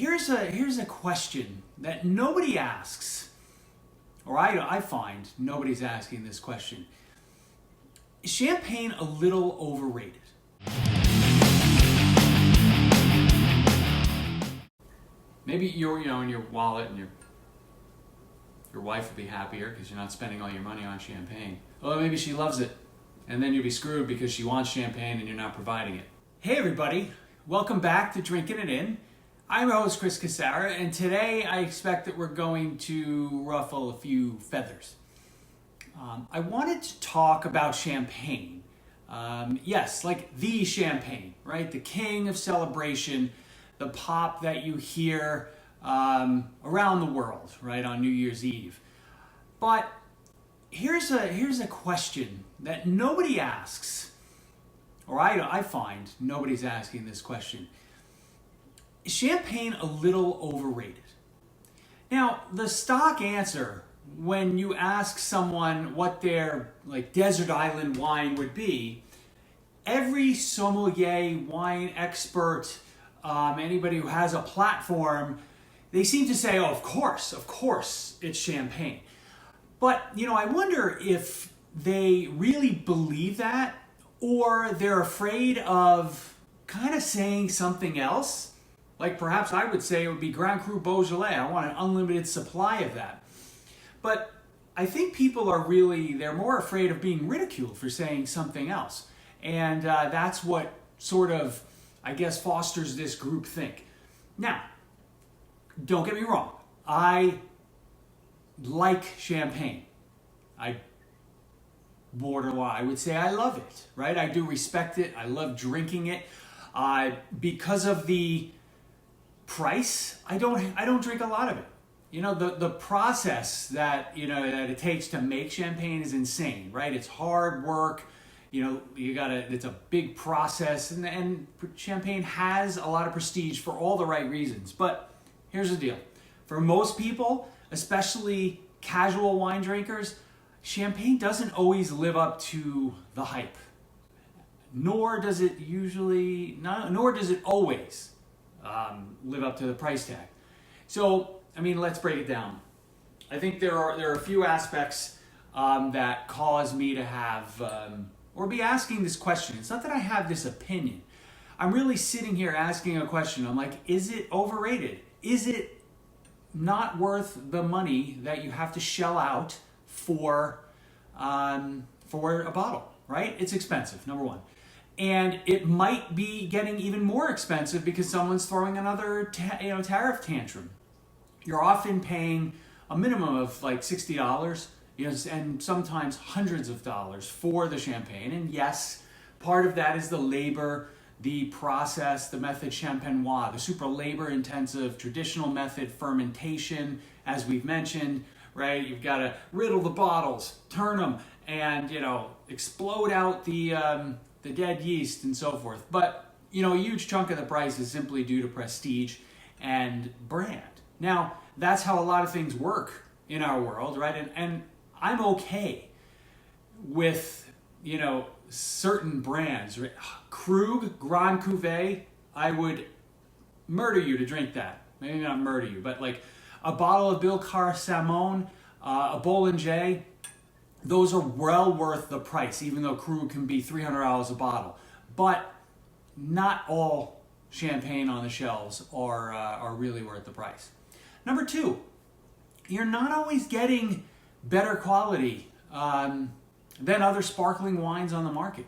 Here's a question that nobody asks, or I find nobody's asking this question. Is champagne a little overrated? Maybe you're in your wallet and your wife would be happier because you're not spending all your money on champagne. Well, maybe she loves it, and then you'll be screwed because she wants champagne and you're not providing it. Hey everybody, welcome back to Drinking It In. I'm your host Chris Casara, and today I expect that we're going to ruffle a few feathers. I wanted to talk about champagne. Yes, like the champagne, right? The king of celebration, the pop that you hear around the world, right, on New Year's Eve. But here's a question that nobody asks, or I find nobody's asking this question. Is champagne a little overrated? Now, the stock answer when you ask someone what their desert island wine would be, every sommelier, wine expert, anybody who has a platform, they seem to say, oh, of course, it's champagne. But, I wonder if they really believe that, or they're afraid of kind of saying something else. Like perhaps I would say it would be Grand Cru Beaujolais. I want an unlimited supply of that. But I think people they're more afraid of being ridiculed for saying something else. And that's what sort of, I guess, fosters this groupthink. Now, don't get me wrong. I like champagne. I would say I love it, right? I do respect it. I love drinking it. Because of the price, I don't drink a lot of it. The process that it takes to make champagne is insane, right? It's hard work. It's a big process, and champagne has a lot of prestige for all the right reasons. But here's the deal. For most people, especially casual wine drinkers, champagne doesn't always live up to the hype. Nor does it always live up to the price tag. So, let's break it down. I think there are a few aspects that cause me to have or be asking this question. It's not that I have this opinion. I'm really sitting here asking a question. I'm like, is it overrated? Is it not worth the money that you have to shell out for a bottle, right? It's expensive, number one. And it might be getting even more expensive because someone's throwing another tariff tantrum. You're often paying a minimum of $60, and sometimes hundreds of dollars for the champagne. And yes, part of that is the labor, the process, the method champenois, the super labor-intensive traditional method fermentation, as we've mentioned, right? You've got to riddle the bottles, turn them, and explode out the dead yeast and so forth. But a huge chunk of the price is simply due to prestige and brand. Now, that's how a lot of things work in our world, right? And I'm okay with, certain brands. Right? Krug, Grand Cuvée, I would murder you to drink that. Maybe not murder you, but a bottle of Bilcar Salmon, a Bollinger, those are well worth the price, even though Krug can be $300 a bottle. But not all champagne on the shelves are really worth the price. Number two, you're not always getting better quality than other sparkling wines on the market,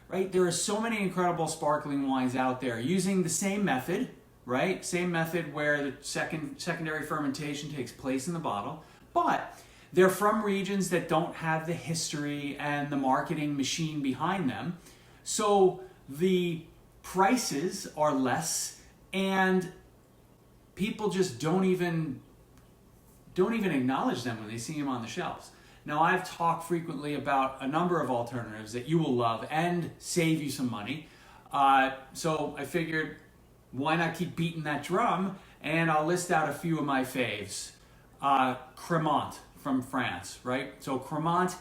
right? There are so many incredible sparkling wines out there using the same method, right? Same method where the secondary fermentation takes place in the bottle, but they're from regions that don't have the history and the marketing machine behind them. So the prices are less, and people just don't even acknowledge them when they see them on the shelves. Now, I've talked frequently about a number of alternatives that you will love and save you some money. So I figured, why not keep beating that drum? And I'll list out a few of my faves. Cremant from France, right? So Cremant,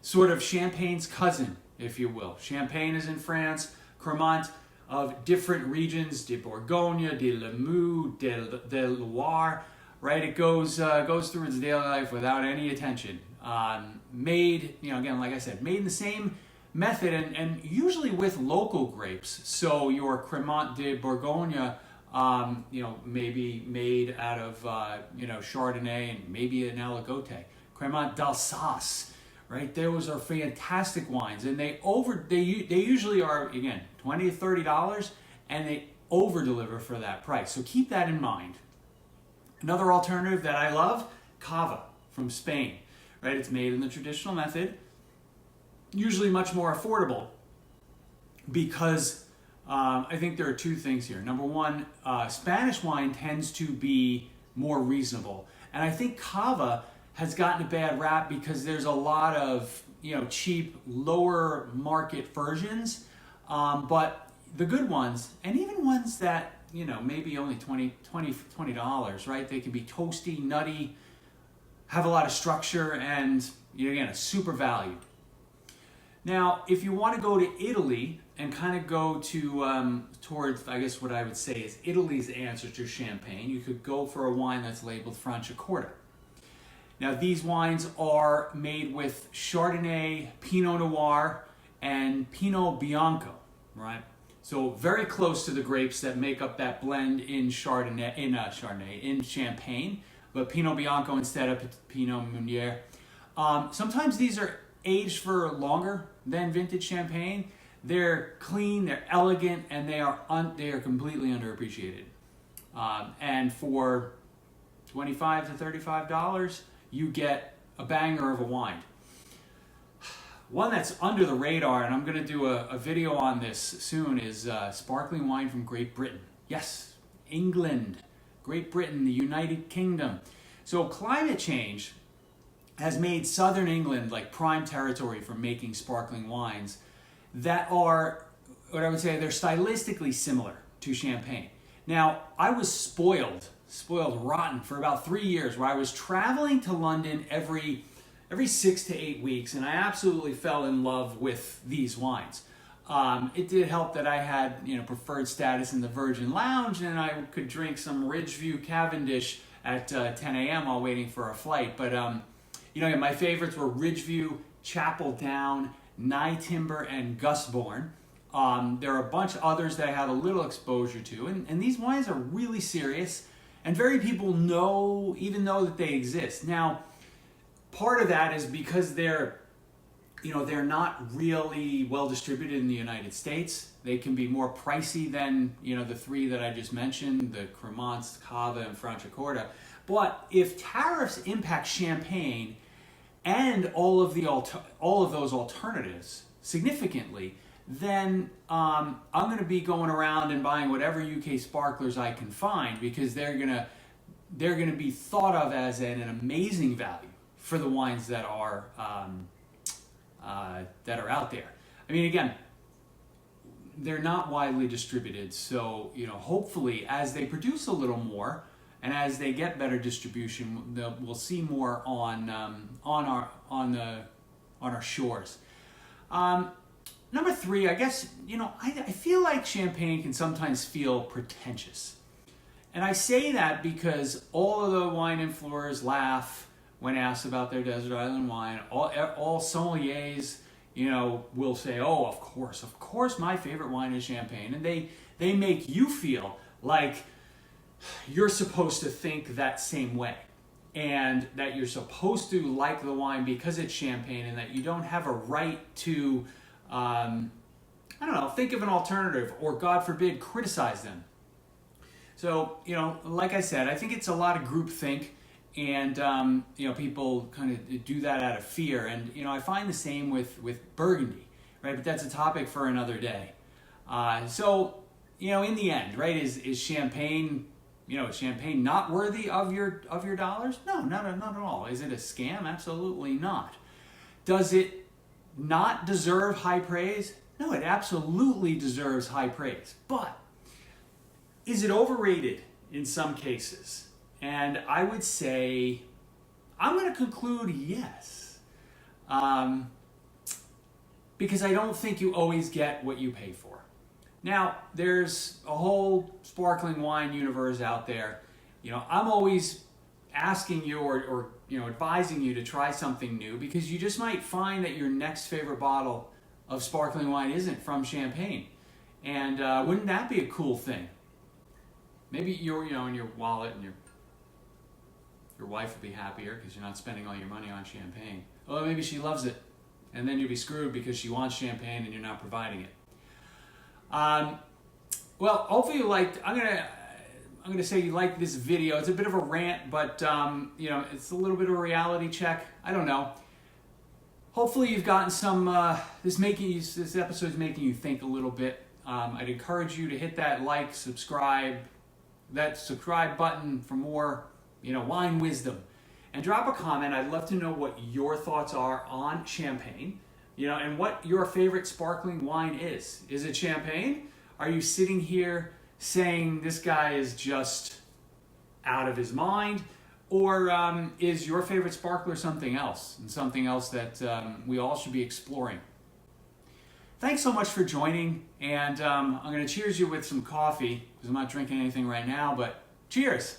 sort of Champagne's cousin, if you will. Champagne is in France. Cremant, of different regions, de Bourgogne, de Limoux, de Loire, right? It goes through its daily life without any attention. Made, again, like I said, made in the same method and usually with local grapes. So your Cremant de Bourgogne, maybe made out of, Chardonnay and maybe an Aligote. Cremant d'Alsace, right? Those are fantastic wines, and they usually are, again, $20 to $30, and they over deliver for that price. So keep that in mind. Another alternative that I love, Cava from Spain, right? It's made in the traditional method, usually much more affordable because I think there are two things here. Number one, Spanish wine tends to be more reasonable, and I think Cava has gotten a bad rap because there's a lot of cheap, lower market versions, but the good ones, and even ones that maybe only $20, right? They can be toasty, nutty, have a lot of structure, and again, a super value. Now, if you want to go to Italy and kind of go to towards, I guess what I would say is Italy's answer to Champagne, you could go for a wine that's labeled Franciacorta. Now, these wines are made with Chardonnay, Pinot Noir, and Pinot Bianco, right? So very close to the grapes that make up that blend in in Champagne, but Pinot Bianco instead of Pinot Meunier. Sometimes these are aged for longer than vintage Champagne. They're clean, they're elegant, and they are completely underappreciated. And for $25 to $35, you get a banger of a wine. One that's under the radar, and I'm going to do a video on this soon, is sparkling wine from Great Britain. Yes, England, Great Britain, the United Kingdom. So climate change has made southern England like prime territory for making sparkling wines that are, what I would say, they're stylistically similar to Champagne. Now, I was spoiled rotten for about 3 years, where I was traveling to London every 6 to 8 weeks, and I absolutely fell in love with these wines. It did help that I had preferred status in the Virgin Lounge, and I could drink some Ridgeview Cavendish at 10 a.m. while waiting for a flight. But my favorites were Ridgeview, Chapel Down, Nye Timber, and Gusbourne. There are a bunch of others that I have a little exposure to, and these wines are really serious, and very people know that they exist. Now, part of that is because they're not really well distributed in the United States. They can be more pricey than the three that I just mentioned, the Cremants, Cava, and Franciacorta. But if tariffs impact Champagne and all of those alternatives significantly, then I'm going to be going around and buying whatever UK sparklers I can find, because they're going to be thought of as an amazing value for the wines that are out there. I mean, again, they're not widely distributed, so hopefully as they produce a little more and as they get better distribution, we'll see more on our shores. Number three, I guess I feel like Champagne can sometimes feel pretentious, and I say that because all of the wine influencers laugh when asked about their desert island wine. All sommeliers, will say, "Oh, of course, my favorite wine is Champagne," and they make you feel like you're supposed to think that same way, and that you're supposed to like the wine because it's Champagne, and that you don't have a right to, think of an alternative, or God forbid, criticize them. So, like I said, I think it's a lot of groupthink. And, people kind of do that out of fear. And, I find the same with Burgundy, right? But that's a topic for another day. So, in the end, right, is Champagne, is Champagne not worthy of your dollars? No, not at all. Is it a scam? Absolutely not. Does it not deserve high praise? No, it absolutely deserves high praise. But is it overrated in some cases? And I would say, I'm going to conclude yes. Because I don't think you always get what you pay for. Now, there's a whole sparkling wine universe out there. I'm always asking you or advising you to try something new, because you just might find that your next favorite bottle of sparkling wine isn't from Champagne. And wouldn't that be a cool thing? Maybe in your wallet, and your wife will be happier because you're not spending all your money on champagne. Or maybe she loves it, and then you'll be screwed because she wants champagne and you're not providing it. Well, hopefully you liked. I'm gonna say you liked this video. It's a bit of a rant, but it's a little bit of a reality check. I don't know. Hopefully you've gotten some. This episode is making you think a little bit. I'd encourage you to hit that like, subscribe button for more, wine wisdom, and drop a comment. I'd love to know what your thoughts are on Champagne, and what your favorite sparkling wine is. Is it Champagne? Are you sitting here saying this guy is just out of his mind? Or is your favorite sparkler something else, and something else that we all should be exploring? Thanks so much for joining, and I'm going to cheers you with some coffee, because I'm not drinking anything right now, but cheers!